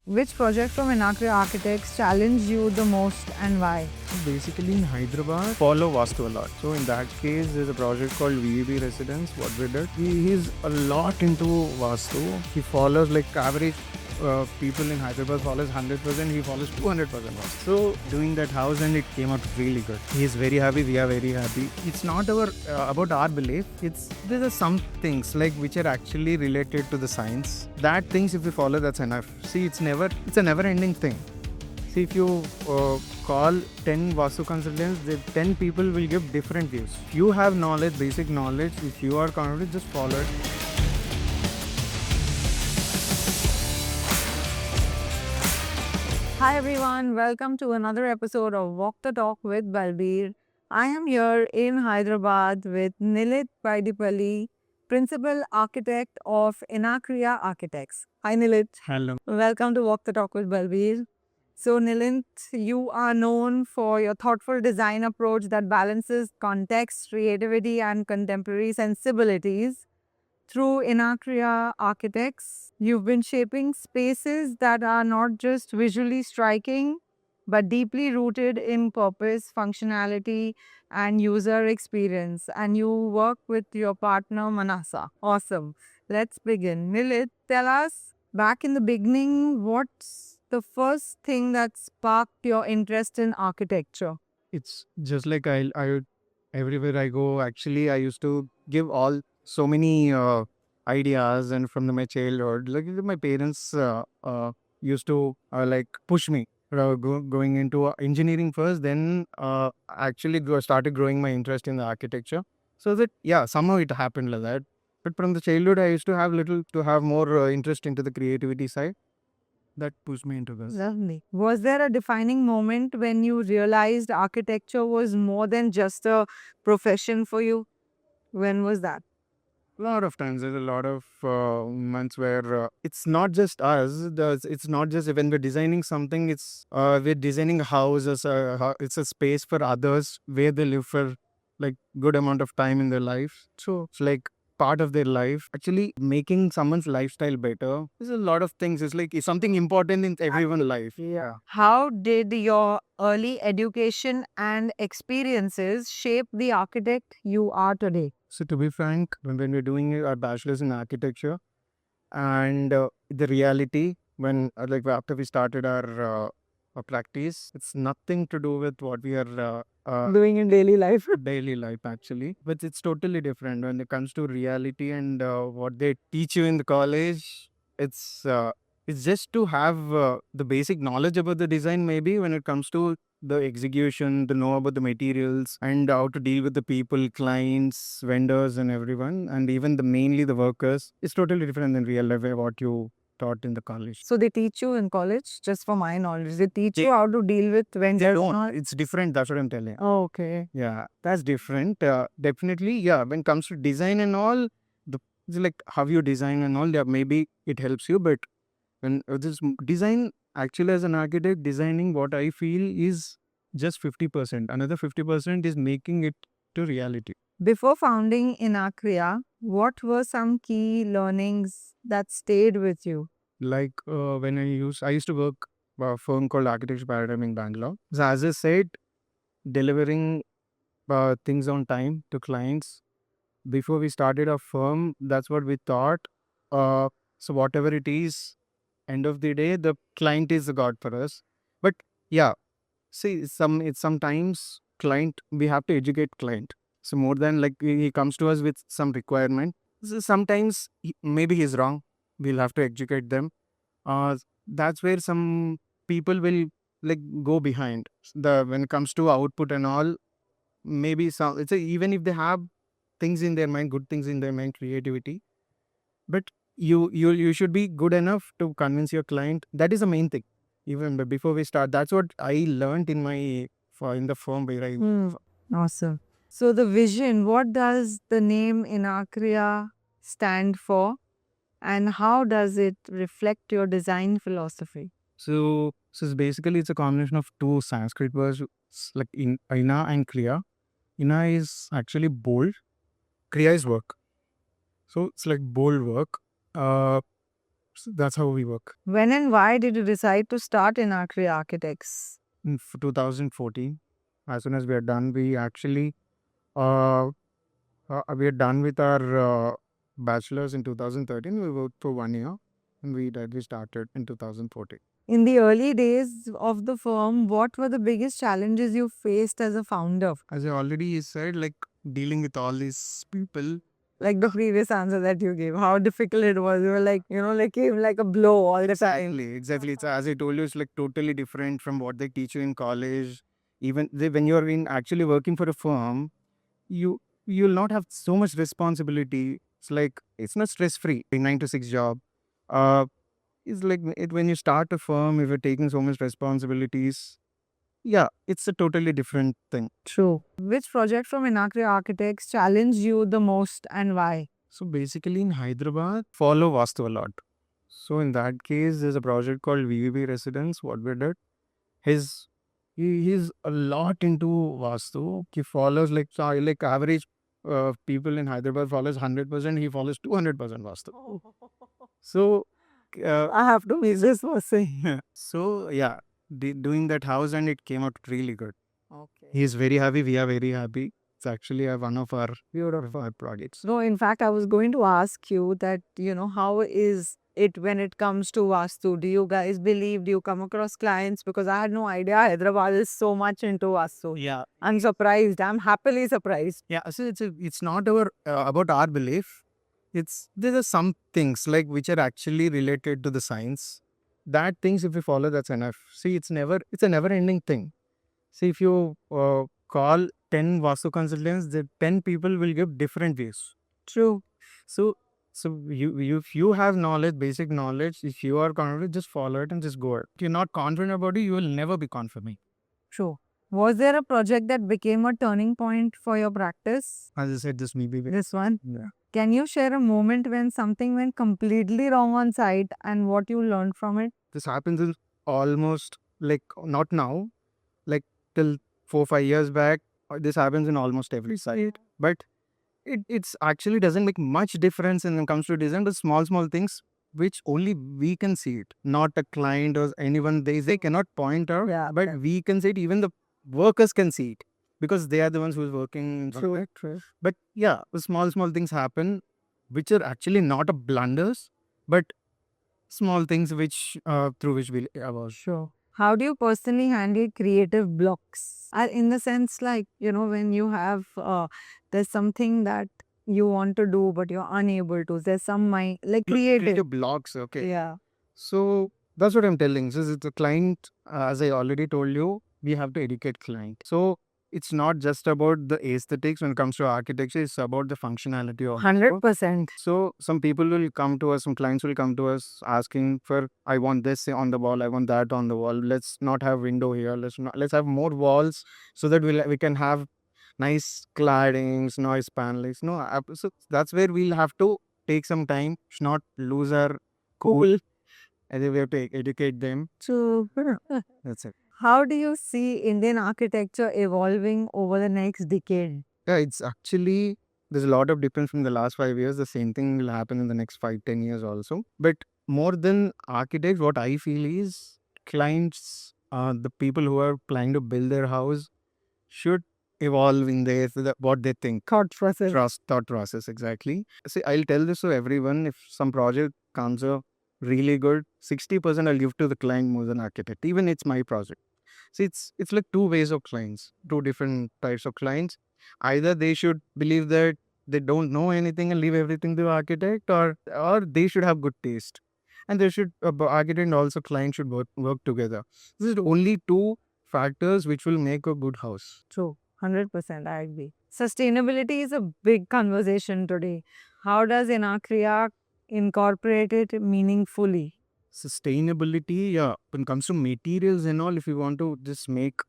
Which project from Inakri Architects challenged you the most and why? Basically, in Hyderabad, follow Vastu a lot. So in that case, there's a project called VEB Residence. What we did, he's a lot into Vastu. He follows like average people in Hyderabad follows 100%. He follows 200% Vastu. So doing that house and it came out really good. He is very happy. We are very happy. It's not our about our belief. There are some things like which are actually related to the science. That things if we follow, that's enough. See, it's a never-ending thing. See, if you call 10 Vastu consultants, the 10 people will give different views. If you have knowledge, basic knowledge, if you are confident, just follow it. Hi everyone, welcome to another episode of Walk the Talk with Balbir. I am here in Hyderabad with Nilit Vaidipalli, Principal Architect of Inakriya Architects. Hi Nilit. Hello. Welcome to Walk the Talk with Balbir. So Nilit, you are known for your thoughtful design approach that balances context, creativity and contemporary sensibilities. Through Inakriya Architects, you've been shaping spaces that are not just visually striking, but deeply rooted in purpose, functionality, and user experience. And you work with your partner Manasa. Awesome. Let's begin. Nilit, tell us back in the beginning, what's the first thing that sparked your interest in architecture? It's just like everywhere I go, actually, I used to give all so many ideas and from my childhood. Like my parents used to like push me going into engineering first, then actually started growing my interest in the architecture. So that, yeah, somehow it happened like that. But from the childhood, I used to have more interest into the creativity side that pushed me into this. Lovely. Was there a defining moment when you realized architecture was more than just a profession for you? When was that? A lot of times, there's a lot of months where it's not just us. It's not just when we're designing something. We're designing a house as it's a space for others where they live for like good amount of time in their life. So it's like part of their life. Actually, making someone's lifestyle better. There's a lot of things. It's something important in everyone's life. Yeah. How did your early education and experiences shape the architect you are today? So to be frank, when we're doing our bachelor's in architecture, and the reality when like after we started our practice, it's nothing to do with what we are Doing in daily life. daily life actually, but it's totally different when it comes to reality and what they teach you in the college. It's just to have the basic knowledge about the design. Maybe when it comes to the execution, to know about the materials and how to deal with the people, clients, vendors, and everyone, and even the mainly the workers, it's totally different than real life what you taught in the college. So they teach you in college, just for my knowledge. They teach They- you how to deal with They vendors. don't. It's different. That's what I'm telling. Oh, okay. Yeah, that's different. Definitely, yeah. When it comes to design and all, it's like how you design and all, yeah, maybe it helps you. But when design, actually, as an architect, designing what I feel is just 50%. Another 50% is making it to reality. Before founding Inakriya, what were some key learnings that stayed with you? Like when I used to work for a firm called Architecture Paradigm in Bangalore. So as I said, delivering things on time to clients before we started our firm, that's what we thought. So whatever it is, end of the day, the client is the god for us. But yeah, see, it's sometimes client we have to educate client. So more than like he comes to us with some requirement. So sometimes maybe he's wrong. We'll have to educate them. That's where some people will like go behind the when it comes to output and all. Maybe some even if they have things in their mind, good things in their mind, creativity. But you should be good enough to convince your client. That is the main thing. Even before we start, that's what I learned in the firm where I. Awesome. So the vision, what does the name Inakriya stand for? And how does it reflect your design philosophy? So it's a combination of two Sanskrit words like in Ina and Kriya. Ina is actually bold. Kriya is work. So it's like bold work. Uh, So that's how we work. When and why did you decide to start Inakri Architects? In 2014, as soon as we are done, we actually uh, we are done with our bachelor's in 2013. We worked for 1 year, and we started in 2014. In the early days of the firm, what were the biggest challenges you faced as a founder? As I already said, like dealing with all these people. Like the previous answer that you gave, how difficult it was. You were like, like came like a blow all the time. Exactly. It's, as I told you, it's like totally different from what they teach you in college. Even when you're in actually working for a firm, you'll not have so much responsibility. It's like it's not stress free. A 9 to 6 job. Uh, it's like when you start a firm, if you're taking so much responsibilities, yeah, it's a totally different thing. True. Which project from Inakri Architects challenged you the most and why? So basically, in Hyderabad, follow Vastu a lot. So in that case, there's a project called VVB Residence. What we did, he's a lot into Vastu. He follows like average people in Hyderabad follows 100%. He follows 200% Vastu. So I have to miss this person. so yeah, doing that house and it came out really good. Okay. He's very happy. We are very happy. It's actually one of our beautiful projects. No, in fact, I was going to ask you that, how is it when it comes to Vastu? Do you guys believe, do you come across clients? Because I had no idea Hyderabad is so much into Vastu. Yeah, I'm surprised. I'm happily surprised. yeah. So it's not about our belief. There are some things like which are actually related to the science. That things if you follow, that's enough. See, it's a never ending thing. See, if you call 10 Vastu consultants, the 10 people will give different views. True. So if you have knowledge, basic knowledge, if you are confident, just follow it and just go it. If you're not confident about it, you will never be confident. True. Was there a project that became a turning point for your practice? As I said, this maybe This one? yeah. Can you share a moment when something went completely wrong on site and what you learned from it? This happens in almost like not now, like till 4 5 years back. This happens in almost every site, but it's actually doesn't make much difference when it comes to design. But small things which only we can see it, not a client or anyone. They cannot point out, Yeah, but we can see it. Even the workers can see it because they are the ones who's working. True. But yeah, the small things happen, which are actually not a blunders, but small things which through which we avoid. Sure. How do you personally handle creative blocks? In the sense, like, when you have, there's something that you want to do, but you're unable to. There's some mind, like creative. Blocks, okay. Yeah. So that's what I'm telling. This is the client, as I already told you, we have to educate client. So it's not just about the aesthetics when it comes to architecture, it's about the functionality of 100%. So some people will come to us, some clients will come to us asking for, I want this on the wall, I want that on the wall. Let's not have window here. Let's have more walls so that we can have nice claddings, noise panelings. No, so that's where we'll have to take some time, not lose our cool. And then we have to educate them. Super. That's it. How do you see Indian architecture evolving over the next decade? Yeah, it's actually there's a lot of difference from the last 5 years. The same thing will happen in the next 5 10 years also. But more than architects, what I feel is clients, the people who are planning to build their house, should evolve in their what they think. Thought process. Thought process, exactly. See, I'll tell this to everyone. If some project comes up really good, 60% I'll give to the client more than architect. Even it's my project. See, it's like two ways of clients, two different types of clients. Either they should believe that they don't know anything and leave everything to architect, or they should have good taste. And they should architect and also client should work together. This is the only two factors which will make a good house. True. 100%. I agree. Sustainability is a big conversation today. How does Inakriya incorporate it meaningfully? Sustainability, yeah, when it comes to materials and all, if you want to just make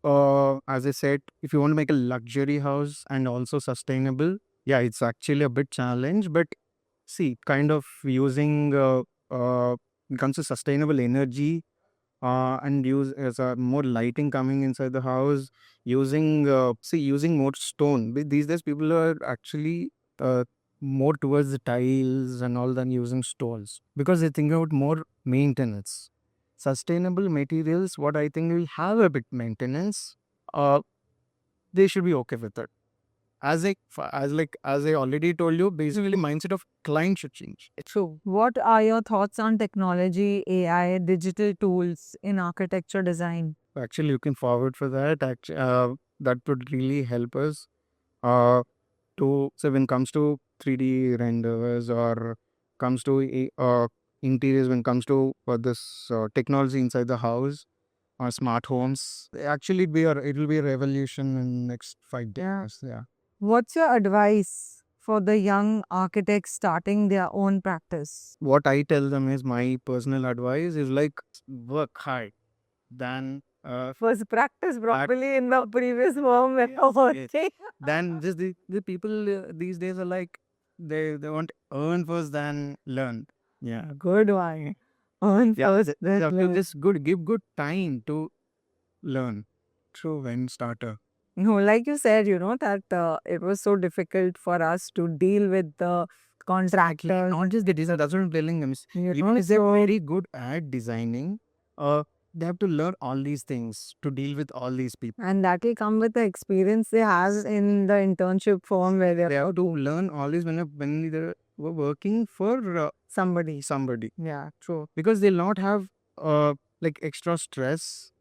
as I said, if you want to make a luxury house and also sustainable, yeah, it's actually a bit challenge. But see, kind of using when it comes to sustainable energy and use as a more lighting coming inside the house, using using more stone. These days people are actually more towards the tiles and all than using stones because they think about more maintenance. Sustainable materials, what I think will have a bit maintenance, they should be okay with it. As I already told you, basically mindset of client should change. True. What are your thoughts on technology, AI, digital tools in architecture design? Actually, looking forward for that. That would really help us. Uh, so when it comes to 3D renders or comes to interiors, when it comes to this technology inside the house or smart homes, it will be a revolution in next 5 years. Yeah. What's your advice for the young architects starting their own practice? What I tell them is my personal advice is like work hard than Was practice properly in the previous firm when Yes, you're yes. working. then just the people these days are like they want earn first than learn. Yeah. Good one. On Yeah, first, then have to learn. just give good time to learn. True, when starter. No, like you said, that it was so difficult for us to deal with the contractors. Not just the design, that's what I'm telling them. Even if they're very good at designing, they have to learn all these things to deal with all these people. And that will come with the experience they have in the internship firm where They they're have to learn all this when they were working for somebody. somebody Yeah, true. because they'll not have like extra stress,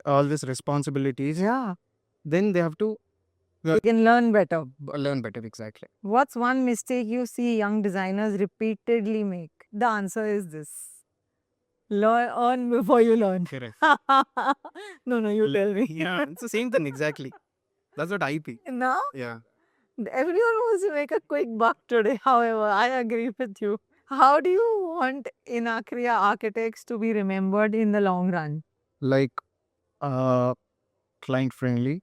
all these responsibilities. Yeah, Then they have to you can learn better. learn better. Exactly. What's one mistake you see young designers repeatedly make? The answer is this. Earn before you learn. Correct. No, you tell me. Yeah, it's the same thing exactly. That's what I think. Now, Yeah. everyone wants to make a quick buck today. However, I agree with you. How do you want Inakria architects to be remembered in the long run? Like client friendly.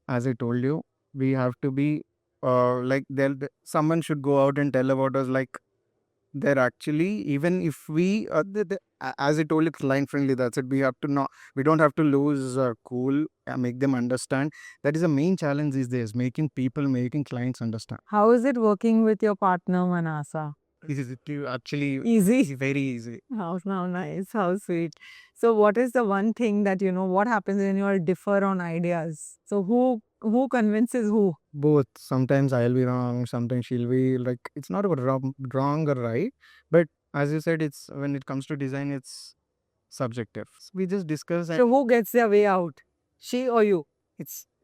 As I told you, we have to be like someone should go out and tell about us like they're actually, even if we as I told you, client friendly, that's it. We don't have to lose cool and make them understand. That is the main challenge these days, making clients understand. How is it working with your partner, Manasa? This is actually Easy. very easy. How nice, how sweet. So, what is the one thing that what happens when you all differ on ideas? So, who convinces who? Both. Sometimes I'll be wrong, sometimes she'll be like, it's not about wrong or right, but as you said, it's when it comes to design, it's subjective. We just discuss and So, who gets their way out? She or you?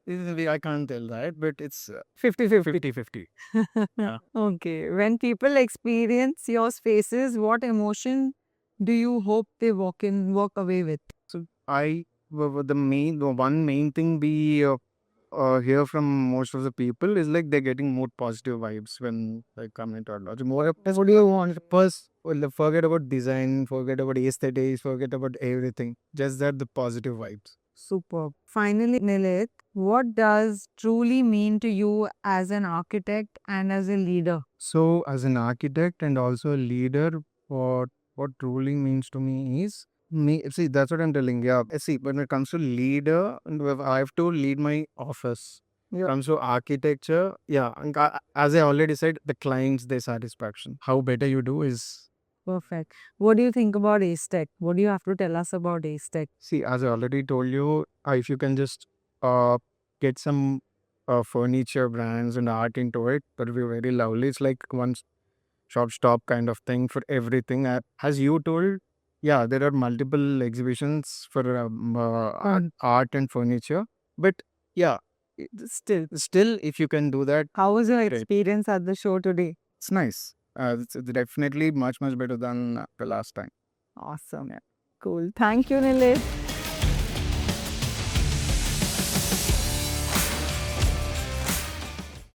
I can't tell that, but it's 50-50. 50-50. Yeah. Okay. When people experience your spaces, what emotion do you hope they walk away with? So the one main thing we hear from most of the people is like they're getting more positive vibes when they come into our lodge. More, what do you want? First, forget about design, forget about aesthetics, forget about everything. Just that the positive vibes. Superb. Finally, Nilit, what does truly mean to you as an architect and as a leader? So, as an architect and also a leader, what truly means to me is me. See, that's what I'm telling. Yeah. See, when it comes to leader, I have to lead my office. Yeah. Comes to architecture, yeah. And as I already said, the clients, their satisfaction. How better you do is. Perfect. What do you think about Ace-Tech? What do you have to tell us about Ace-Tech? See, as I already told you, if you can just get some furniture brands and art into it, that would be very lovely. It's like one shop stop kind of thing for everything. As you told, yeah, there are multiple exhibitions for art and furniture. But yeah, still, if you can do that, How was your great. experience at the show today? It's nice. It's definitely much better than the last time. Awesome. Cool. Thank you, Nilit.